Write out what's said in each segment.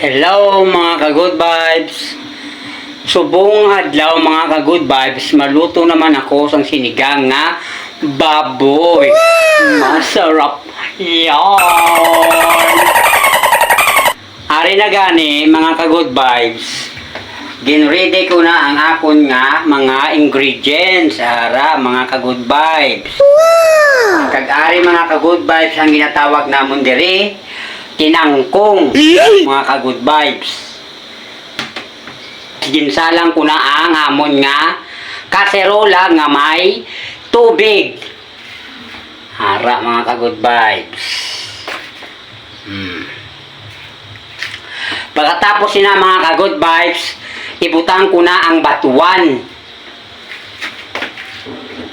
Hello mga ka-good vibes. Subong adlaw mga ka-good vibes, maluto naman ako sang sinigang nga baboy. Masarap yan. Ari na gani mga ka-good vibes. Ginready ko na ang akon nga mga ingredients ara mga ka-good vibes. Kag-ari mga ka-good vibes ang ginatawag namon diri tinangkong mga ka-good vibes. Ginsalang ko na ang amon nga kaserola nga may tubig. Hara mga ka-good vibes. Pagkatapos na mga ka-good vibes, ibutang ko na ang batuan.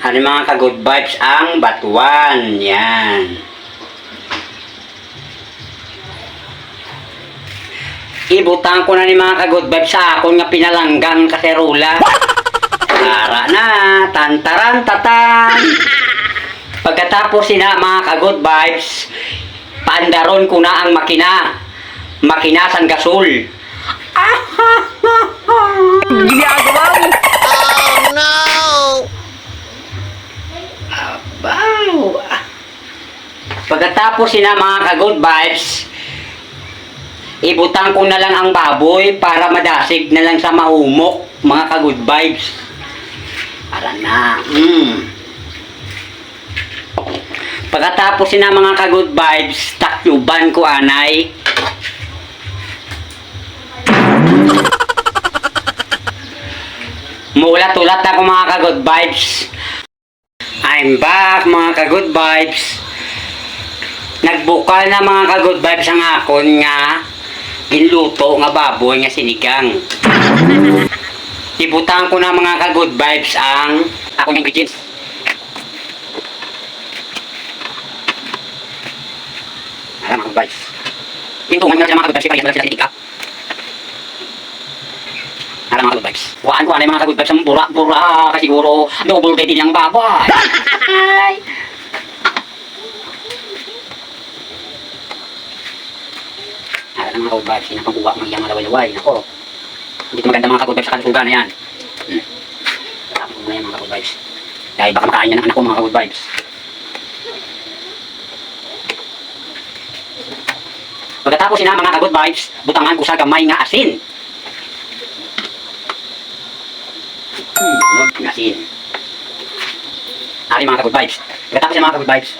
Ano mga ka-good vibes ang batuan. Yan. Ibutang ko na ni mga ka-good vibes sa akon nga pinalanggang kaserola. Tara na, tantaran tatan. Pagkatapos na mga ka-good vibes, paandaron ko na ang makina sang gasol. Ginagawa mo? Oh no! Abaw. Pagkatapos na mga ka-good vibes, ibutang ko na lang ang baboy para madasig na lang sa mahumok mga ka-good vibes. Para na. Pagkatapos na mga ka-good vibes, takyuban ko anay. Mulat-ulat ako mga ka-good vibes. I'm back mga ka-good vibes. Nagbukal na mga ka-good vibes ang akon nga ginluto nga baboy nga sinigang. Ibutang ko na mga ka-good vibes ang akong ingredients. Alam mga ka-good vibes. Tintungan nga sila mga ka-good vibes. Kaya sila sinika. Alam mga ka-good vibes. Waan ko anay mga ka-good vibes ang bura-bura. Kasi siguro double day din yung baboy. Ang mga ka-good vibes, sinapang-uwa ng iyang malaway-laway. Nako, hindi ito maganda mga ka-good vibes sa kalusugan na yan. Tapos ko na yan mga ka-good vibes. Dahil baka makain yan ng anak ko mga ka-good vibes. Pagkatapos na mga ka-good vibes, butangan ko sa gamay nga asin. Asin. Ari mga ka-good vibes. Pagkatapos na mga ka-good vibes,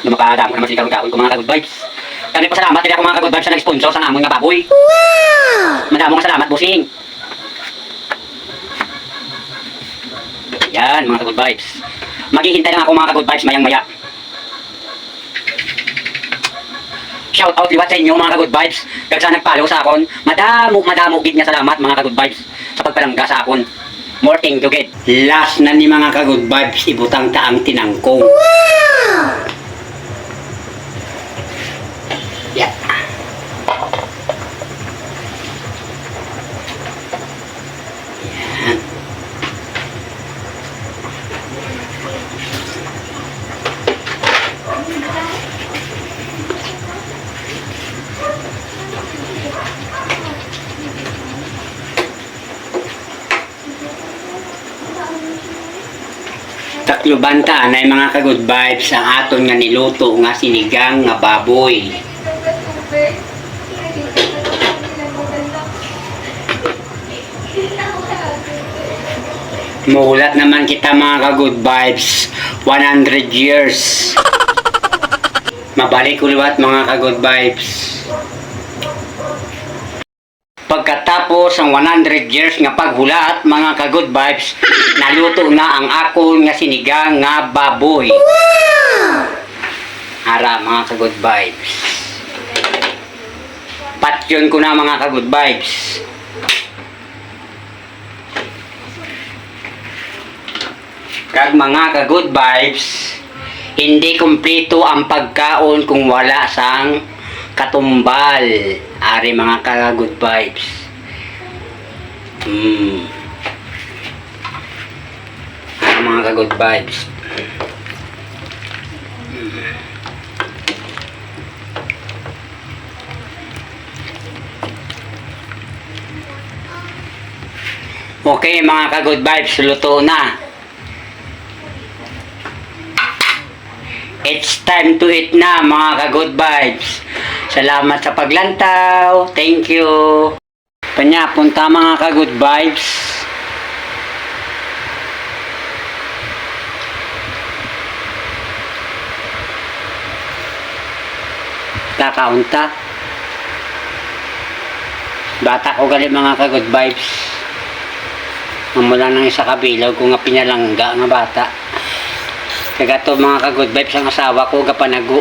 lumakadamo naman sila karoon ko mga ka-good vibes. Kami po salamat din ako mga ka-good vibes na nag-sponsor sa amon nga baboy. Madamo nga salamat, busing. Yan mga ka-good vibes. Maghihintay lang ako mga ka-good vibes mayang maya. Shout out liwat sa inyo mga ka-good vibes. Kag sa nag-follow sa akon, madamo gid nga salamat mga ka-good vibes sa pagpalangga sa akon. More thing to get. Last na ni mga ka-good vibes, ibutang taang tinangkong. Yeah. Yan. Tatlo banta na mga ka-good vibes ang aton nga niluto nga sinigang nga baboy. Mulat naman kita mga ka-good vibes 100 years. Mabalik ulit mga ka-good vibes. Pagkatapos ang 100 years nga paghulat mga ka-good vibes, naluto na ang akon nga sinigang nga baboy. Hara mga ka-good vibes. Patyon ko na mga ka-good vibes. Kag mga ka-good vibes, hindi kumpleto ang pagkaon kung wala sang katumbal. Ari mga ka-good vibes. Ari mga ka-good vibes. Okay mga ka-good vibes, luto na. It's time to eat na mga ka-good vibes. Salamat sa paglantaw. Thank you. Panya, punta mga ka-good vibes. Kakaunta. Bata ko gali mga ka-good vibes. Mamula nang isa kabilaw ko nga pinalangga nga bata. Kagato mga ka-good vibes ang asawa ko gapanago.